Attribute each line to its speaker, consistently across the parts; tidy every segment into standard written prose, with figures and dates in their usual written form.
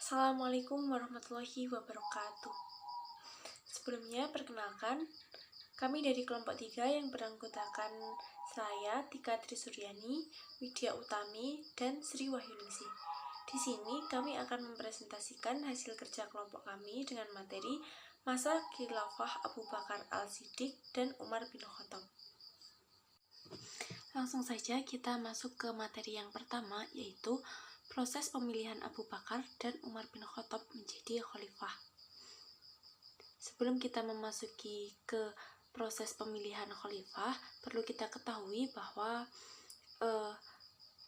Speaker 1: Assalamualaikum warahmatullahi wabarakatuh. Sebelumnya, perkenalkan, kami dari kelompok 3 yang beranggotakan saya, Tika Trisuryani, Widya Utami, dan Sri Wahyuningsi. Di sini kami akan mempresentasikan hasil kerja kelompok kami dengan materi Masa Khilafah Abu Bakar Al-Siddiq dan Umar bin Khattab. Langsung saja kita masuk ke materi yang pertama, yaitu proses pemilihan Abu Bakar dan Umar bin Khattab menjadi khalifah. Sebelum kita memasuki ke proses pemilihan khalifah, perlu kita ketahui bahwa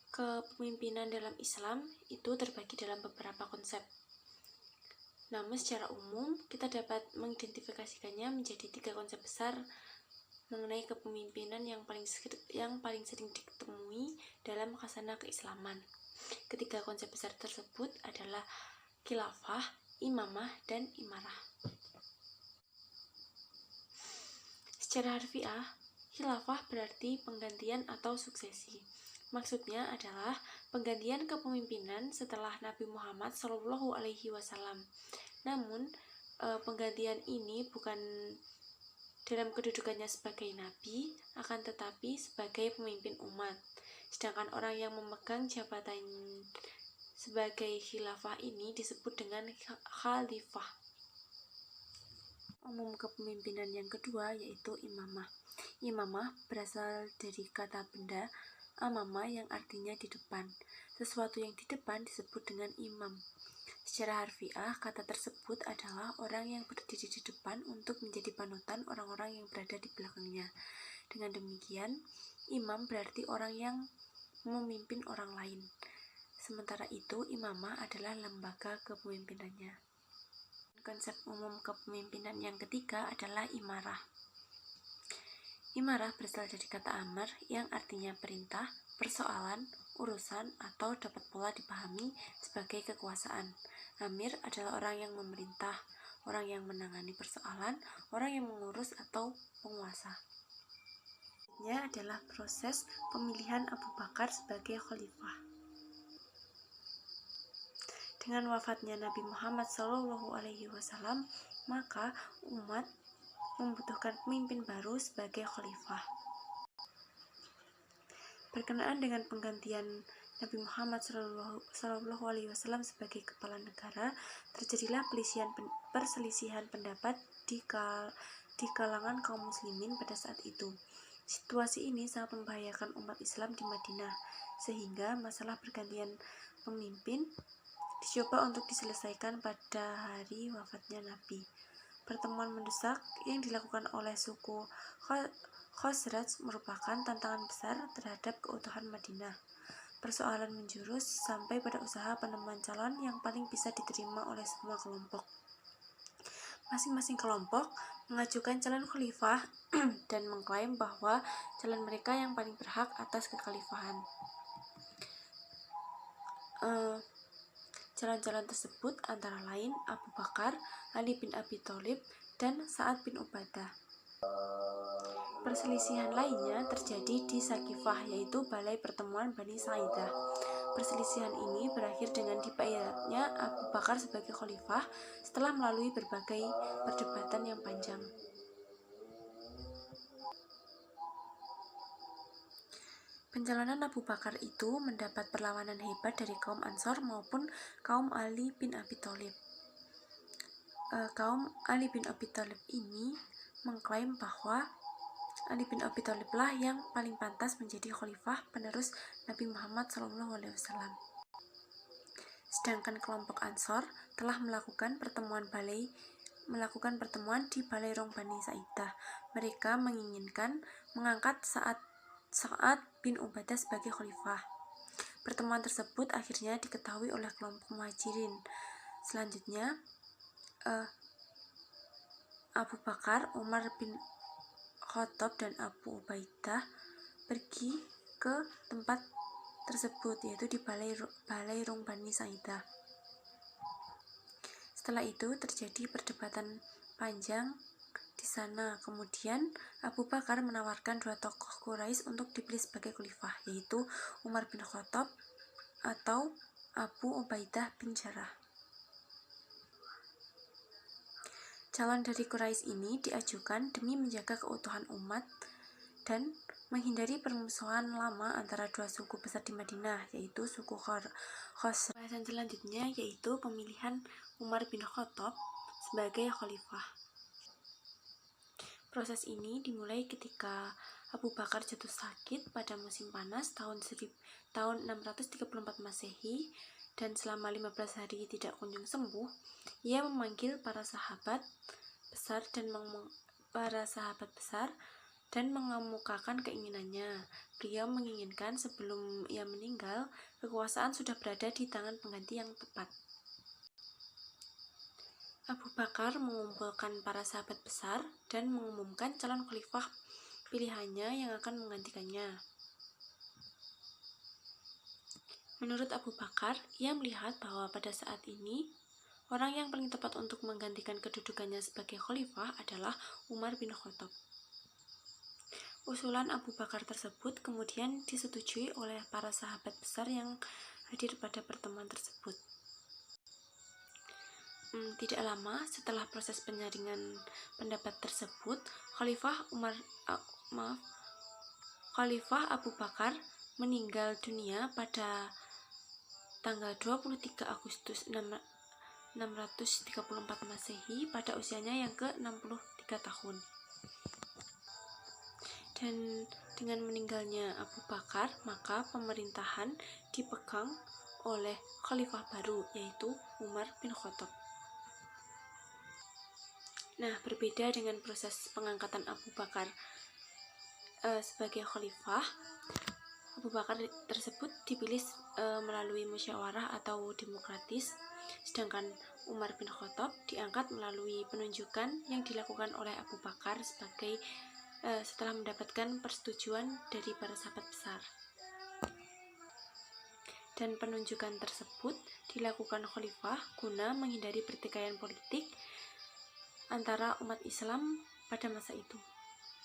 Speaker 1: kepemimpinan dalam Islam itu terbagi dalam beberapa konsep. Namun secara umum kita dapat mengidentifikasikannya menjadi 3 konsep besar mengenai kepemimpinan yang paling sering ditemui dalam khasanah keislaman. Ketiga konsep besar tersebut adalah khilafah, imamah, dan imarah. Secara harfiah, khilafah berarti penggantian atau suksesi. Maksudnya adalah penggantian kepemimpinan setelah Nabi Muhammad SAW. Namun, penggantian ini bukan dalam kedudukannya sebagai nabi, akan tetapi sebagai pemimpin umat. Sedangkan orang yang memegang jabatan sebagai khilafah ini disebut dengan khalifah. Umum kepemimpinan yang kedua yaitu imamah. Imamah berasal dari kata benda amama yang artinya di depan. Sesuatu yang di depan disebut dengan imam. Secara harfiah, kata tersebut adalah orang yang berdiri di depan untuk menjadi panutan orang-orang yang berada di belakangnya. Dengan demikian, imam berarti orang yang memimpin orang lain. Sementara itu, imamah adalah lembaga kepemimpinannya. Konsep umum kepemimpinan yang ketiga adalah imarah. Imarah berasal dari kata amar yang artinya perintah, persoalan, urusan, atau dapat pula dipahami sebagai kekuasaan. Amir adalah orang yang memerintah, orang yang menangani persoalan, orang yang mengurus atau penguasa. Ini adalah proses pemilihan Abu Bakar sebagai khalifah. Dengan wafatnya Nabi Muhammad SAW, maka umat membutuhkan pemimpin baru sebagai khalifah. Berkenaan dengan penggantian Nabi Muhammad SAW sebagai kepala negara, terjadilah perselisihan pendapat di kalangan kaum muslimin pada saat itu. Situasi ini sangat membahayakan umat Islam di Madinah, sehingga masalah pergantian pemimpin dicoba untuk diselesaikan pada hari wafatnya Nabi. Pertemuan mendesak yang dilakukan oleh suku Khazraj merupakan tantangan besar terhadap keutuhan Madinah. Persoalan menjurus sampai pada usaha penemuan calon yang paling bisa diterima oleh semua kelompok. Masing-masing kelompok mengajukan calon khalifah dan mengklaim bahwa calon mereka yang paling berhak atas kekhalifahan. Calon-calon tersebut antara lain Abu Bakar, Ali bin Abi Thalib, dan Sa'ad bin Ubadah. Perselisihan lainnya terjadi di Saqifah, yaitu Balai Pertemuan Bani Sa'idah. Perselisihan ini berakhir dengan dibaiatnya Abu Bakar sebagai khalifah setelah melalui berbagai perdebatan yang panjang. Pencalonan Abu Bakar itu mendapat perlawanan hebat dari kaum Ansor maupun kaum Ali bin Abi Thalib. Kaum Ali bin Abi Thalib ini mengklaim bahwa Ali bin Abi Thalib lah yang paling pantas menjadi khalifah penerus Nabi Muhammad SAW. Sedangkan kelompok Ansor telah melakukan pertemuan di Balai Rong Bani Sa'idah. Mereka menginginkan mengangkat Sa'ad bin Ubadah sebagai khalifah. Pertemuan tersebut akhirnya diketahui oleh kelompok Muhajirin. Selanjutnya, Abu Bakar, Umar bin Khattab, dan Abu Ubaidah pergi ke tempat tersebut, yaitu di Balai Rong Bani Sa'idah. Setelah itu terjadi perdebatan panjang di sana. Kemudian Abu Bakar menawarkan 2 tokoh Quraisy untuk dipilih sebagai khalifah, yaitu Umar bin Khattab atau Abu Ubaidah bin Jarrah. Calon dari Quraisy ini diajukan demi menjaga keutuhan umat dan menghindari permusuhan lama antara dua suku besar di Madinah, yaitu suku Khosraj. Bahasan selanjutnya yaitu pemilihan Umar bin Khattab sebagai khalifah. Proses ini dimulai ketika Abu Bakar jatuh sakit pada musim panas tahun 634 Masehi, dan selama 15 hari tidak kunjung sembuh. Ia memanggil para sahabat besar dan mengemukakan keinginannya. Beliau menginginkan sebelum ia meninggal, kekuasaan sudah berada di tangan pengganti yang tepat. Abu Bakar mengumpulkan para sahabat besar dan mengumumkan calon khalifah pilihannya yang akan menggantikannya. Menurut Abu Bakar, ia melihat bahwa pada saat ini, orang yang paling tepat untuk menggantikan kedudukannya sebagai khalifah adalah Umar bin Khattab. Usulan Abu Bakar tersebut kemudian disetujui oleh para sahabat besar yang hadir pada pertemuan tersebut. Tidak lama setelah proses penyaringan pendapat tersebut, Khalifah Abu Bakar meninggal dunia pada tanggal 23 Agustus 634 Masehi pada usianya yang ke-63 tahun. Dan dengan meninggalnya Abu Bakar, maka pemerintahan dipegang oleh khalifah baru, yaitu Umar bin Khattab. Nah, berbeda dengan proses pengangkatan Abu Bakar sebagai khalifah, Abu Bakar tersebut dipilih melalui musyawarah atau demokratis, sedangkan Umar bin Khattab diangkat melalui penunjukan yang dilakukan oleh Abu Bakar setelah mendapatkan persetujuan dari para sahabat besar. Dan penunjukan tersebut dilakukan khalifah guna menghindari pertikaian politik antara umat Islam pada masa itu.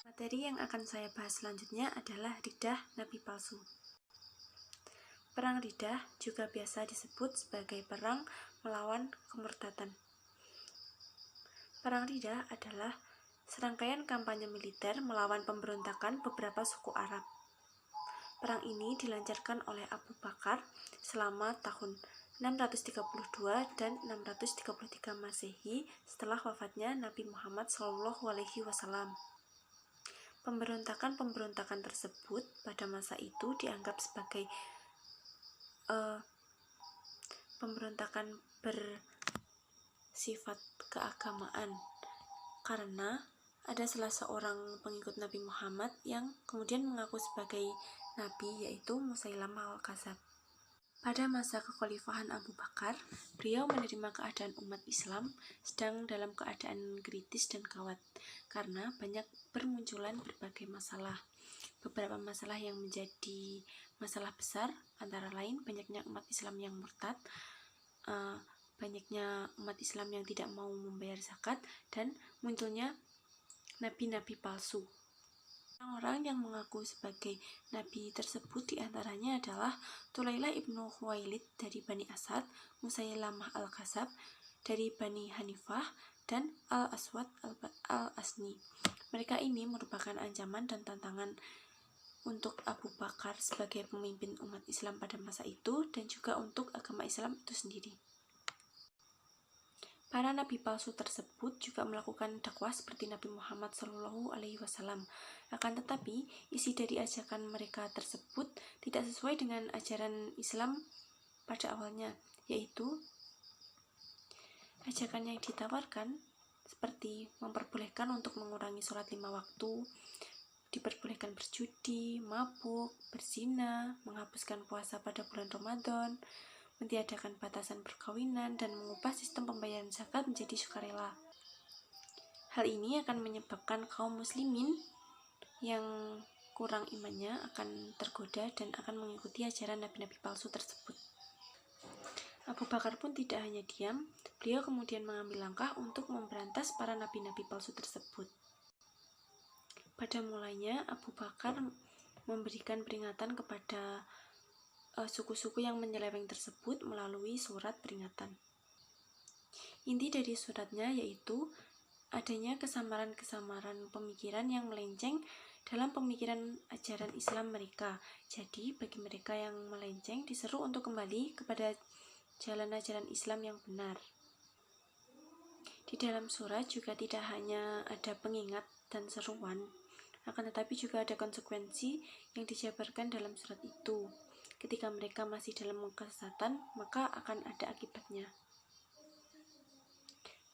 Speaker 1: Materi yang akan saya bahas selanjutnya adalah Riddah Nabi Palsu. Perang Riddah juga biasa disebut sebagai perang melawan kemurtadan. Perang Riddah adalah serangkaian kampanye militer melawan pemberontakan beberapa suku Arab. Perang ini dilancarkan oleh Abu Bakar selama tahun 632 dan 633 Masehi setelah wafatnya Nabi Muhammad SAW. Pemberontakan tersebut pada masa itu dianggap sebagai pemberontakan bersifat keagamaan, karena ada salah seorang pengikut Nabi Muhammad yang kemudian mengaku sebagai Nabi, yaitu Musailamah al-Kadzab. Pada masa kekhalifahan Abu Bakar, beliau menerima keadaan umat Islam sedang dalam keadaan kritis dan gawat, karena banyak bermunculan berbagai masalah. Beberapa masalah yang menjadi masalah besar antara lain banyaknya umat Islam yang murtad, banyaknya umat Islam yang tidak mau membayar zakat, dan munculnya nabi-nabi palsu. Orang-orang yang mengaku sebagai nabi tersebut diantaranya adalah Tulailah ibnu Khuwailid dari Bani Asad, Musailamah al-Kadzab dari Bani Hanifah, dan Al-Aswad al-Asni. Mereka ini merupakan ancaman dan tantangan untuk Abu Bakar sebagai pemimpin umat Islam pada masa itu, dan juga untuk agama Islam itu sendiri. Para nabi palsu tersebut juga melakukan dakwah seperti Nabi Muhammad SAW. Akan tetapi, isi dari ajakan mereka tersebut tidak sesuai dengan ajaran Islam pada awalnya, yaitu ajakan yang ditawarkan seperti memperbolehkan untuk mengurangi sholat 5 waktu, diperbolehkan berjudi, mabuk, berzina, menghapuskan puasa pada bulan Ramadan, mentiadakan batasan perkawinan, dan mengubah sistem pembayaran zakat menjadi sukarela. Hal ini akan menyebabkan kaum muslimin yang kurang imannya akan tergoda dan akan mengikuti ajaran nabi-nabi palsu tersebut. Abu Bakar pun tidak hanya diam, beliau kemudian mengambil langkah untuk memberantas para nabi-nabi palsu tersebut. Pada mulanya, Abu Bakar memberikan peringatan kepada suku-suku yang menyeleweng tersebut melalui surat peringatan. Inti dari suratnya yaitu adanya kesamaran-kesamaran pemikiran yang melenceng dalam pemikiran ajaran Islam mereka. Jadi, bagi mereka yang melenceng diseru untuk kembali kepada jalan ajaran Islam yang benar. Di dalam surat juga tidak hanya ada pengingat dan seruan, akan tetapi juga ada konsekuensi yang dijabarkan dalam surat itu. Ketika mereka masih dalam kesesatan, maka akan ada akibatnya.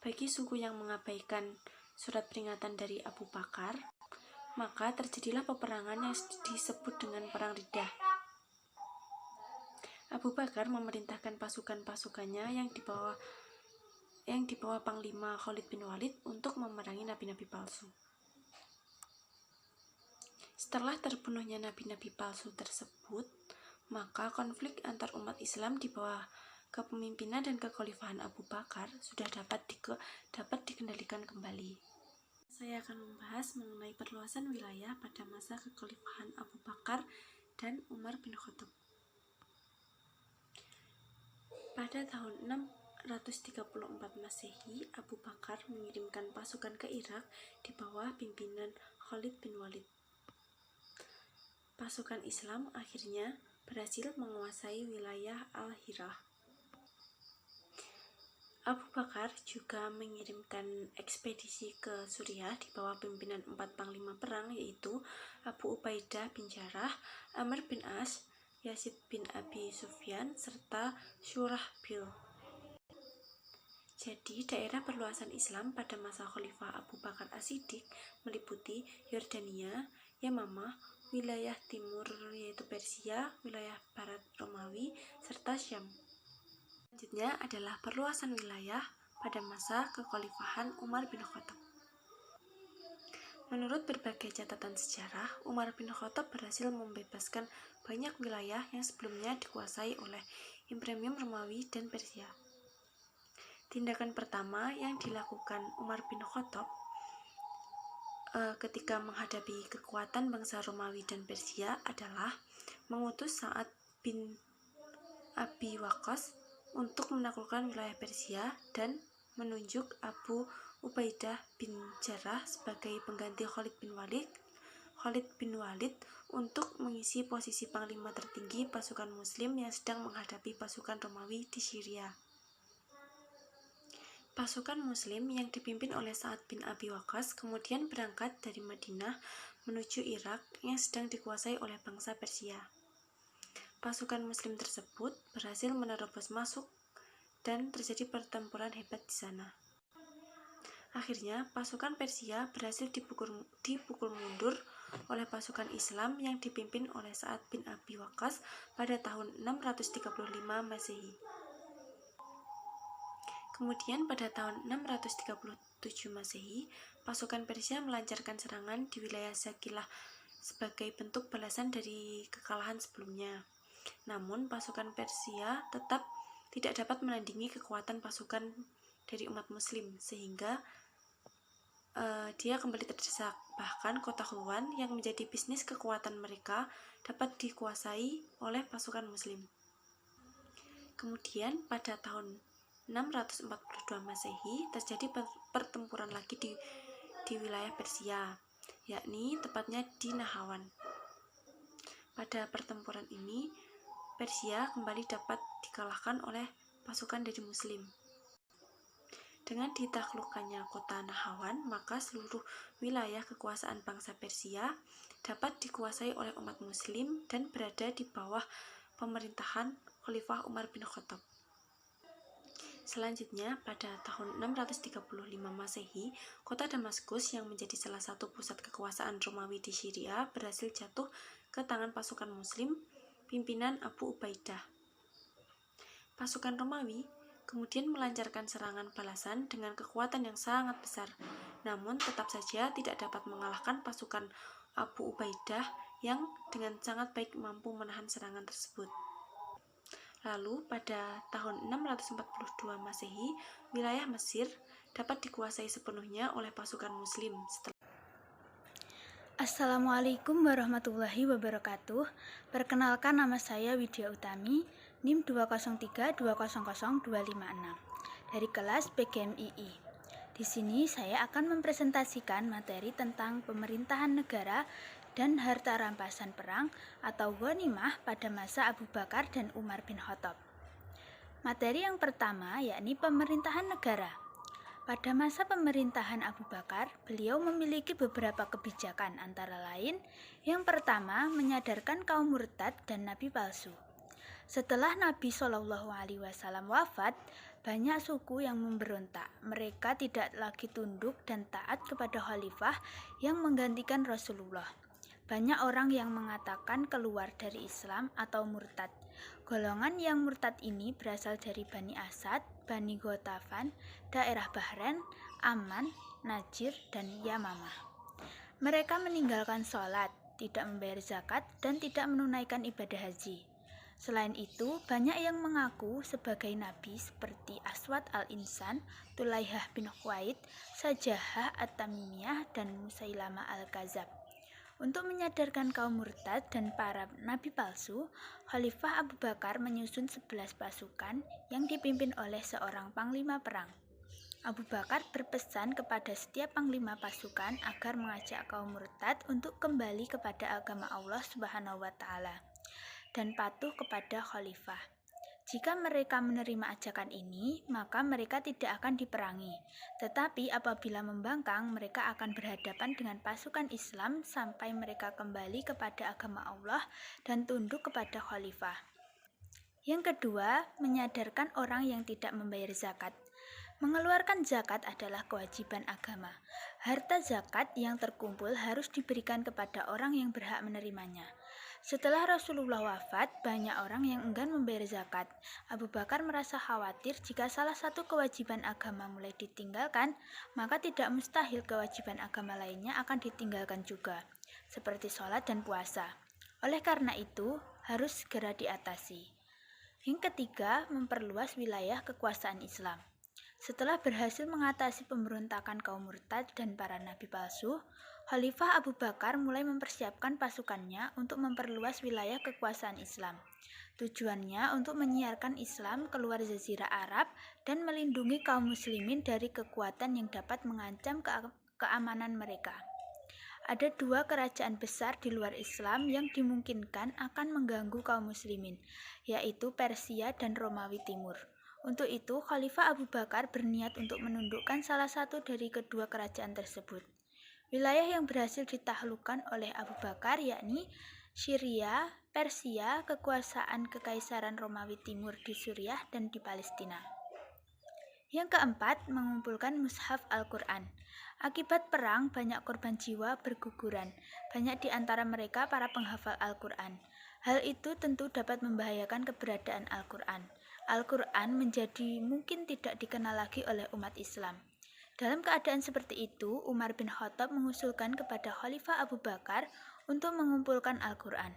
Speaker 1: Bagi suku yang mengabaikan surat peringatan dari Abu Bakar, maka terjadilah peperangan yang disebut dengan Perang Riddah. Abu Bakar memerintahkan pasukan-pasukannya yang dibawa Panglima Khalid bin Walid untuk memerangi nabi-nabi palsu. Setelah terbunuhnya nabi-nabi palsu tersebut, maka konflik antar umat Islam di bawah kepemimpinan dan kekhalifahan Abu Bakar sudah dapat dikendalikan kembali. Saya akan membahas mengenai perluasan wilayah pada masa kekhalifahan Abu Bakar dan Umar bin Khattab. Pada tahun 634 Masehi, Abu Bakar mengirimkan pasukan ke Irak di bawah pimpinan Khalid bin Walid. Pasukan Islam akhirnya berhasil menguasai wilayah Al-Hirah. Abu Bakar juga mengirimkan ekspedisi ke Suriah di bawah pimpinan 4 panglima perang, yaitu Abu Ubaidah bin Jarrah, Amr bin As, Yazid bin Abi Sufyan, serta Syurahbil. Jadi, daerah perluasan Islam pada masa Khalifah Abu Bakar As-Siddiq meliputi Yordania, Yamamah, wilayah timur yaitu Persia, wilayah barat Romawi, serta Syam. Selanjutnya adalah perluasan wilayah pada masa kekhalifahan Umar bin Khattab. Menurut berbagai catatan sejarah, Umar bin Khattab berhasil membebaskan banyak wilayah yang sebelumnya dikuasai oleh Imperium Romawi dan Persia. Tindakan pertama yang dilakukan Umar bin Khattab ketika menghadapi kekuatan bangsa Romawi dan Persia adalah mengutus Sa'ad bin Abi Waqqas untuk menaklukkan wilayah Persia dan menunjuk Abu Ubaidah bin Jarrah sebagai pengganti Khalid bin Walid untuk mengisi posisi panglima tertinggi pasukan Muslim yang sedang menghadapi pasukan Romawi di Syria. Pasukan Muslim yang dipimpin oleh Sa'ad bin Abi Waqqas kemudian berangkat dari Madinah menuju Irak yang sedang dikuasai oleh bangsa Persia. Pasukan Muslim tersebut berhasil menerobos masuk dan terjadi pertempuran hebat di sana. Akhirnya, pasukan Persia berhasil dipukul mundur oleh pasukan Islam yang dipimpin oleh Sa'ad bin Abi Waqqas pada tahun 635 Masehi. Kemudian pada tahun 637 Masehi, pasukan Persia melancarkan serangan di wilayah Saqilah sebagai bentuk balasan dari kekalahan sebelumnya. Namun, pasukan Persia tetap tidak dapat menandingi kekuatan pasukan dari umat Muslim, sehingga dia kembali terdesak. Bahkan kota Khulwan yang menjadi bisnis kekuatan mereka dapat dikuasai oleh pasukan Muslim. Kemudian pada tahun 642 Masehi terjadi pertempuran lagi di wilayah Persia, yakni tepatnya di Nahawan. Pada pertempuran ini, Persia kembali dapat dikalahkan oleh pasukan dari Muslim. Dengan ditaklukkannya kota Nahawan, maka seluruh wilayah kekuasaan bangsa Persia dapat dikuasai oleh umat Muslim dan berada di bawah pemerintahan Khalifah Umar bin Khattab. Selanjutnya, pada tahun 635 Masehi, kota Damaskus yang menjadi salah satu pusat kekuasaan Romawi di Syria berhasil jatuh ke tangan pasukan Muslim pimpinan Abu Ubaidah. Pasukan Romawi kemudian melancarkan serangan balasan dengan kekuatan yang sangat besar, namun tetap saja tidak dapat mengalahkan pasukan Abu Ubaidah yang dengan sangat baik mampu menahan serangan tersebut. Lalu pada tahun 642 Masehi, wilayah Mesir dapat dikuasai sepenuhnya oleh pasukan Muslim.
Speaker 2: Assalamualaikum warahmatullahi wabarakatuh. Perkenalkan, nama saya Widya Utami, NIM 203200256 dari kelas PGMII. Di sini saya akan mempresentasikan materi tentang pemerintahan negara dan harta rampasan perang atau ghanimah pada masa Abu Bakar dan Umar bin Khattab. Materi yang pertama yakni pemerintahan negara. Pada masa pemerintahan Abu Bakar, beliau memiliki beberapa kebijakan, antara lain, yang pertama menyadarkan kaum murtad dan nabi palsu. Setelah Nabi Shallallahu Alaihi Wasallam wafat, banyak suku yang memberontak. Mereka tidak lagi tunduk dan taat kepada khalifah yang menggantikan Rasulullah. Banyak orang yang mengatakan keluar dari Islam atau murtad. Golongan yang murtad ini berasal dari Bani Asad, Bani Ghatafan, daerah Bahrain, Aman, Najir, dan Yamamah. Mereka meninggalkan sholat, tidak membayar zakat, dan tidak menunaikan ibadah haji. Selain itu, banyak yang mengaku sebagai nabi seperti Aswad al-Insan, Tulaihah bin Khuwaid, Sajahah at-Tamimiyah, dan Musailama al-Kazab. Untuk menyadarkan kaum murtad dan para nabi palsu, Khalifah Abu Bakar menyusun 11 pasukan yang dipimpin oleh seorang panglima perang. Abu Bakar berpesan kepada setiap panglima pasukan agar mengajak kaum murtad untuk kembali kepada agama Allah Subhanahu wa Ta'ala dan patuh kepada khalifah. Jika mereka menerima ajakan ini, maka mereka tidak akan diperangi. Tetapi apabila membangkang, mereka akan berhadapan dengan pasukan Islam sampai mereka kembali kepada agama Allah dan tunduk kepada khalifah. Yang kedua, menyadarkan orang yang tidak membayar zakat. Mengeluarkan zakat adalah kewajiban agama. Harta zakat yang terkumpul harus diberikan kepada orang yang berhak menerimanya. Setelah Rasulullah wafat, banyak orang yang enggan membayar zakat. Abu Bakar merasa khawatir jika salah satu kewajiban agama mulai ditinggalkan, maka tidak mustahil kewajiban agama lainnya akan ditinggalkan juga, seperti sholat dan puasa. Oleh karena itu, harus segera diatasi. Yang ketiga, memperluas wilayah kekuasaan Islam. Setelah berhasil mengatasi pemberontakan kaum murtad dan para nabi palsu, Khalifah Abu Bakar mulai mempersiapkan pasukannya untuk memperluas wilayah kekuasaan Islam. Tujuannya untuk menyiarkan Islam keluar Jazirah Arab dan melindungi kaum muslimin dari kekuatan yang dapat mengancam keamanan mereka. Ada dua kerajaan besar di luar Islam yang dimungkinkan akan mengganggu kaum muslimin, yaitu Persia dan Romawi Timur. Untuk itu, Khalifah Abu Bakar berniat untuk menundukkan salah satu dari kedua kerajaan tersebut. Wilayah yang berhasil ditaklukkan oleh Abu Bakar yakni Syria, Persia, kekuasaan Kekaisaran Romawi Timur di Suriah dan di Palestina. Yang keempat, mengumpulkan mushaf Al-Quran. Akibat perang, banyak korban jiwa berguguran. Banyak di antara mereka para penghafal Al-Quran. Hal itu tentu dapat membahayakan keberadaan Al-Quran. Al-Quran menjadi mungkin tidak dikenal lagi oleh umat Islam. Dalam keadaan seperti itu, Umar bin Khattab mengusulkan kepada Khalifah Abu Bakar untuk mengumpulkan Al-Quran.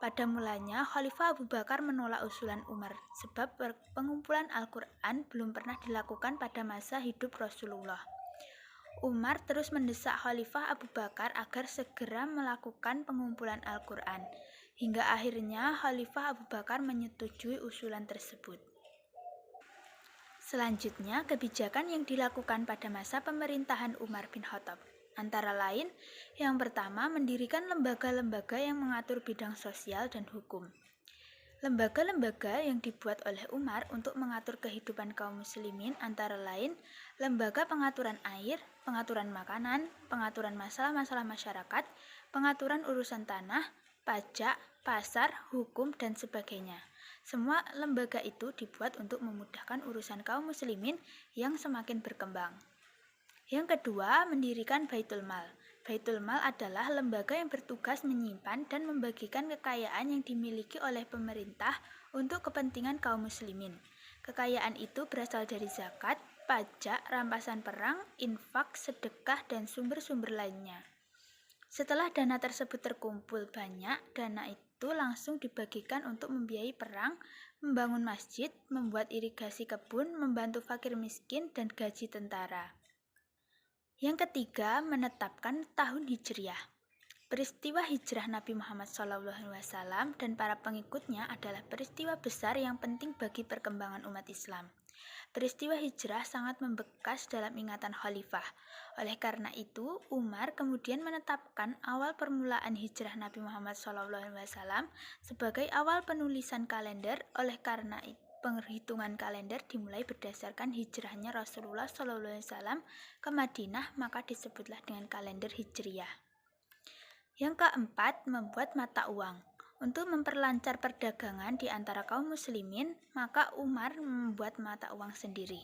Speaker 2: Pada mulanya, Khalifah Abu Bakar menolak usulan Umar sebab pengumpulan Al-Quran belum pernah dilakukan pada masa hidup Rasulullah. Umar terus mendesak Khalifah Abu Bakar agar segera melakukan pengumpulan Al-Quran. Hingga akhirnya Khalifah Abu Bakar menyetujui usulan tersebut. Selanjutnya, kebijakan yang dilakukan pada masa pemerintahan Umar bin Khattab. Antara lain, yang pertama mendirikan lembaga-lembaga yang mengatur bidang sosial dan hukum. Lembaga-lembaga yang dibuat oleh Umar untuk mengatur kehidupan kaum muslimin antara lain lembaga pengaturan air, pengaturan makanan, pengaturan masalah-masalah masyarakat, pengaturan urusan tanah, pajak, pasar, hukum, dan sebagainya. Semua lembaga itu dibuat untuk memudahkan urusan kaum muslimin yang semakin berkembang. Yang kedua, mendirikan Baitul Mal. Baitul Mal adalah lembaga yang bertugas menyimpan dan membagikan kekayaan yang dimiliki oleh pemerintah untuk kepentingan kaum muslimin. Kekayaan itu berasal dari zakat, pajak, rampasan perang, infak, sedekah, dan sumber-sumber lainnya. Setelah dana tersebut terkumpul banyak, dana itu langsung dibagikan untuk membiayai perang, membangun masjid, membuat irigasi kebun, membantu fakir miskin, dan gaji tentara. Yang ketiga, menetapkan tahun Hijriah. Peristiwa hijrah Nabi Muhammad SAW dan para pengikutnya adalah peristiwa besar yang penting bagi perkembangan umat Islam. peristiwa hijrah sangat membekas dalam ingatan khalifah. Oleh karena itu, Umar kemudian menetapkan awal permulaan hijrah Nabi Muhammad SAW sebagai awal penulisan kalender. Oleh karena itu, penghitungan kalender dimulai berdasarkan hijrahnya Rasulullah SAW ke Madinah, maka disebutlah dengan kalender Hijriyah. Yang keempat, membuat mata uang. Untuk memperlancar perdagangan di antara kaum muslimin, maka Umar membuat mata uang sendiri.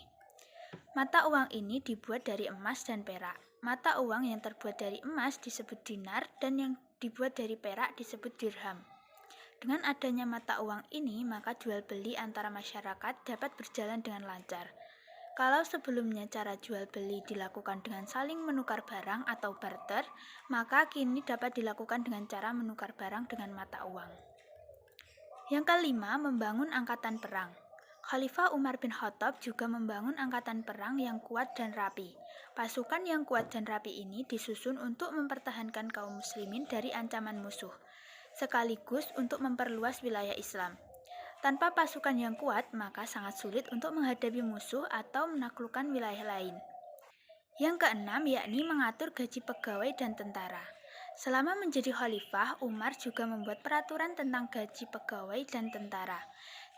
Speaker 2: Mata uang ini dibuat dari emas dan perak. Mata uang yang terbuat dari emas disebut dinar dan yang dibuat dari perak disebut dirham. Dengan adanya mata uang ini, maka jual beli antara masyarakat dapat berjalan dengan lancar. Kalau sebelumnya cara jual beli dilakukan dengan saling menukar barang atau barter, maka kini dapat dilakukan dengan cara menukar barang dengan mata uang. Yang kelima, membangun angkatan perang. Khalifah Umar bin Khattab juga membangun angkatan perang yang kuat dan rapi. Pasukan yang kuat dan rapi ini disusun untuk mempertahankan kaum muslimin dari ancaman musuh, sekaligus untuk memperluas wilayah Islam. Tanpa pasukan yang kuat, maka sangat sulit untuk menghadapi musuh atau menaklukkan wilayah lain. Yang keenam, yakni mengatur gaji pegawai dan tentara. Selama menjadi khalifah, Umar juga membuat peraturan tentang gaji pegawai dan tentara.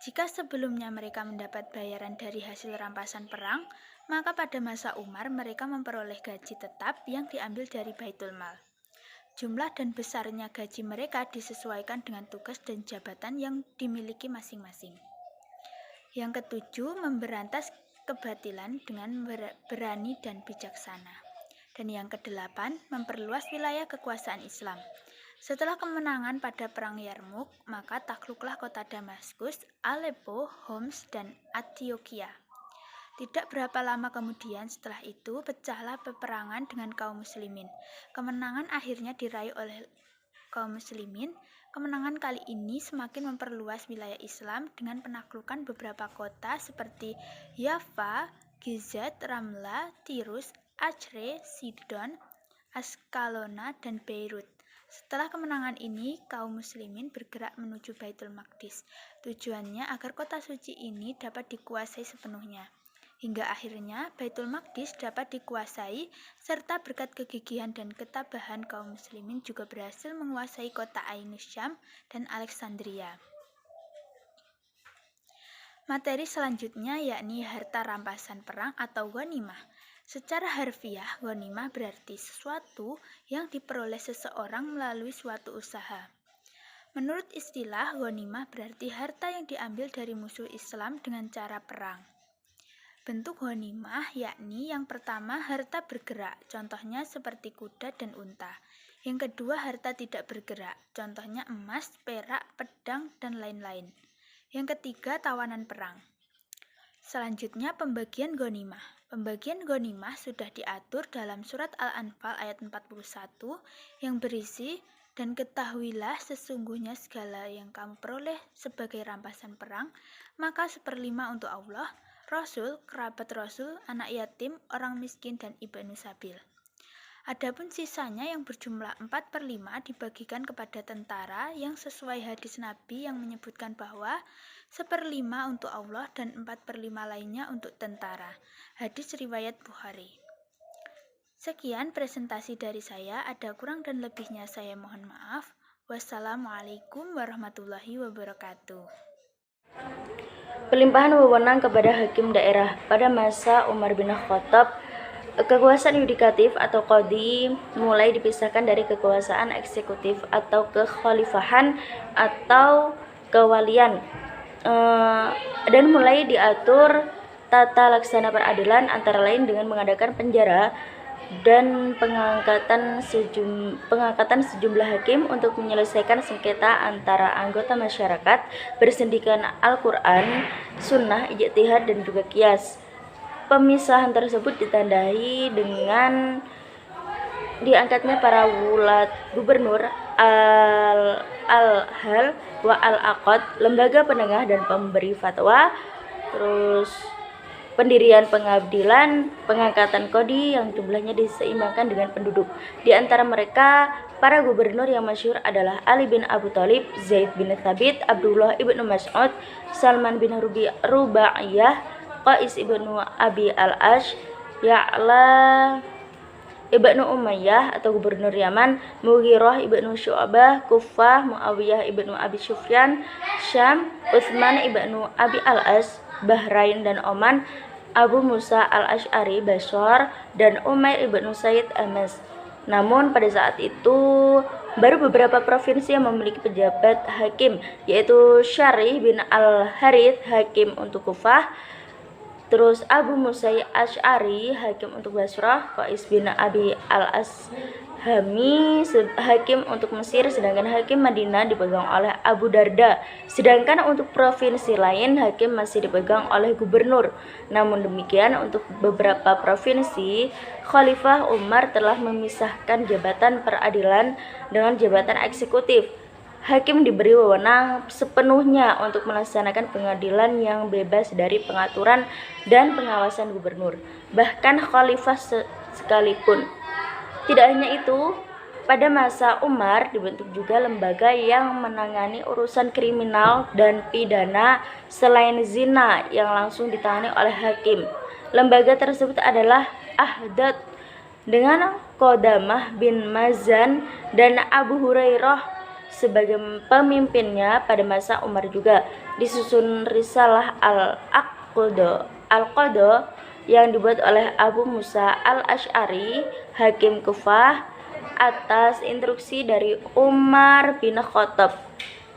Speaker 2: Jika sebelumnya mereka mendapat bayaran dari hasil rampasan perang, maka pada masa Umar mereka memperoleh gaji tetap yang diambil dari Baitul Mal. Jumlah dan besarnya gaji mereka disesuaikan dengan tugas dan jabatan yang dimiliki masing-masing. Yang ketujuh, memberantas kebatilan dengan berani dan bijaksana. Dan yang kedelapan, memperluas wilayah kekuasaan Islam. Setelah kemenangan pada Perang Yarmuk, maka takluklah kota Damaskus, Aleppo, Homs, dan Antioquia. Tidak berapa lama kemudian setelah itu pecahlah peperangan dengan kaum muslimin. Kemenangan akhirnya diraih oleh kaum muslimin. Kemenangan kali ini semakin memperluas wilayah Islam dengan penaklukan beberapa kota seperti Yafa, Gizat, Ramla, Tirus, Acre, Sidon, Askalona, dan Beirut. Setelah kemenangan ini, kaum muslimin bergerak menuju Baitul Maqdis. Tujuannya agar kota suci ini dapat dikuasai sepenuhnya. Hingga akhirnya Baitul Maqdis dapat dikuasai, serta berkat kegigihan dan ketabahan kaum muslimin juga berhasil menguasai kota Ainus Syam dan Alexandria. Materi selanjutnya yakni harta rampasan perang atau ghanimah. Secara harfiah, ghanimah berarti sesuatu yang diperoleh seseorang melalui suatu usaha. Menurut istilah, ghanimah berarti harta yang diambil dari musuh Islam dengan cara perang. Bentuk ghanimah yakni yang pertama harta bergerak, contohnya seperti kuda dan unta. Yang kedua harta tidak bergerak, contohnya emas, perak, pedang, dan lain-lain. Yang ketiga tawanan perang. Selanjutnya pembagian ghanimah. Pembagian ghanimah sudah diatur dalam surat Al-Anfal ayat 41 yang berisi, dan ketahuilah sesungguhnya segala yang kamu peroleh sebagai rampasan perang, maka 1/5 untuk Allah, Rasul, kerabat Rasul, anak yatim, orang miskin, dan ibnu sabil. Adapun sisanya yang berjumlah 4/5 dibagikan kepada tentara yang sesuai hadis Nabi yang menyebutkan bahwa 1/5 untuk Allah dan 4/5 lainnya untuk tentara. Hadis riwayat Bukhari. Sekian presentasi dari saya, ada kurang dan lebihnya saya mohon maaf. Wassalamualaikum warahmatullahi wabarakatuh.
Speaker 3: Pelimpahan wewenang kepada hakim daerah. Pada masa Umar bin Khattab, kekuasaan yudikatif atau qadhi mulai dipisahkan dari kekuasaan eksekutif atau kekhalifahan atau kewalian, dan mulai diatur tata laksana peradilan antara lain dengan mengadakan penjara dan pengangkatan sejumlah hakim untuk menyelesaikan sengketa antara anggota masyarakat bersendikan Al-Quran, Sunnah, Ijtihad, dan juga Qiyas. Pemisahan tersebut ditandai dengan diangkatnya para wulat gubernur, al-hal wa al-aqad, lembaga penengah dan pemberi fatwa, terus pendirian pengadilan, pengangkatan qadhi yang jumlahnya diseimbangkan dengan penduduk. Di antara mereka, para gubernur yang masyhur adalah Ali bin Abu Thalib, Zaid bin Thabit, Abdullah ibnu Mas'ud, Salman bin Rubaiyah, Qais ibnu Abi al-Ash, Ya'la ibnu Umayyah atau gubernur Yaman, Mughirah ibnu Syu'bah Kufah, Muawiyah ibnu Abi Sufyan Syam, Utsman ibnu Abi al-As Bahrain dan Oman, Abu Musa al-Asy'ari Basor, dan Umair ibnu Said Amas. Namun pada saat itu baru beberapa provinsi yang memiliki pejabat hakim, yaitu Syarih bin al-Harith hakim untuk Kufah, terus Abu Musa Asy'ari hakim untuk Basrah, Qais bin Abi al-Ashami hakim untuk Mesir, sedangkan hakim Madinah dipegang oleh Abu Darda. Sedangkan untuk provinsi lain hakim masih dipegang oleh gubernur. Namun demikian untuk beberapa provinsi Khalifah Umar telah memisahkan jabatan peradilan dengan jabatan eksekutif. Hakim diberi wewenang sepenuhnya untuk melaksanakan pengadilan yang bebas dari pengaturan dan pengawasan gubernur, bahkan khalifah sekalipun. Tidak hanya itu, pada masa Umar dibentuk juga lembaga yang menangani urusan kriminal dan pidana selain zina yang langsung ditangani oleh hakim. Lembaga tersebut adalah Ahdad dengan Qodamah bin Mazan dan Abu Hurairah sebagai pemimpinnya. Pada masa Umar juga disusun Risalah Al-Qadha yang dibuat oleh Abu Musa al-Asy'ari hakim Kufah atas instruksi dari Umar bin Khattab.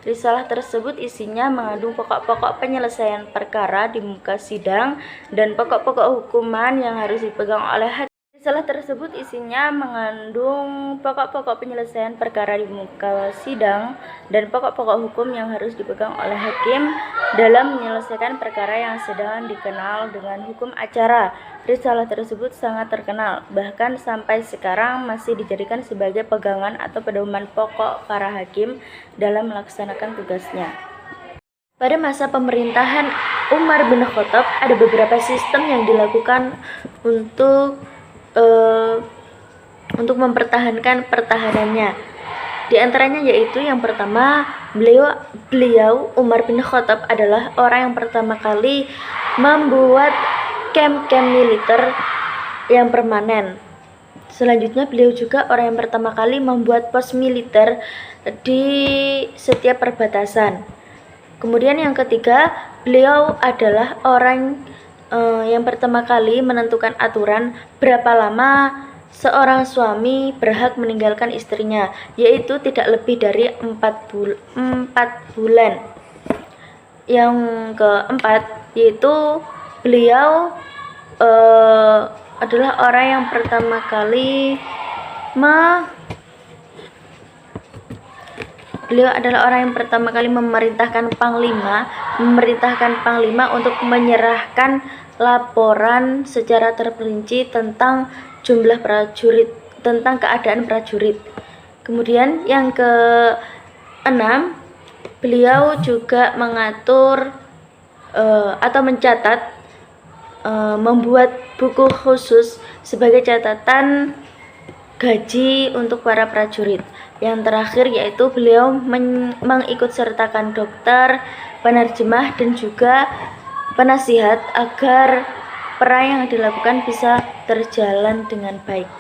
Speaker 3: Risalah tersebut isinya mengandung pokok-pokok penyelesaian perkara di muka sidang dan pokok-pokok hukuman yang harus dipegang oleh hakim. Risalah tersebut isinya mengandung pokok-pokok penyelesaian perkara di muka sidang dan pokok-pokok hukum yang harus dipegang oleh hakim dalam menyelesaikan perkara yang sedang dikenal dengan hukum acara. Risalah tersebut sangat terkenal, bahkan sampai sekarang masih dijadikan sebagai pegangan atau pedoman pokok para hakim dalam melaksanakan tugasnya. Pada masa pemerintahan Umar bin Khattab ada beberapa sistem yang dilakukan untuk mempertahankan pertahanannya. Di antaranya yaitu yang pertama, beliau Umar bin Khattab adalah orang yang pertama kali membuat camp-camp militer yang permanen. Selanjutnya beliau juga orang yang pertama kali membuat pos militer di setiap perbatasan. Kemudian yang ketiga, beliau adalah orang yang pertama kali menentukan aturan berapa lama seorang suami berhak meninggalkan istrinya, yaitu tidak lebih dari 4 bulan. Yang keempat, yaitu beliau adalah orang yang pertama kali memerintahkan panglima untuk menyerahkan laporan secara terperinci tentang jumlah prajurit, tentang keadaan prajurit. Kemudian yang keenam, beliau juga mengatur atau mencatat, membuat buku khusus sebagai catatan gaji untuk para prajurit. Yang terakhir yaitu beliau mengikut sertakan dokter, penerjemah, dan juga penasihat agar perang yang dilakukan bisa terjalan dengan baik.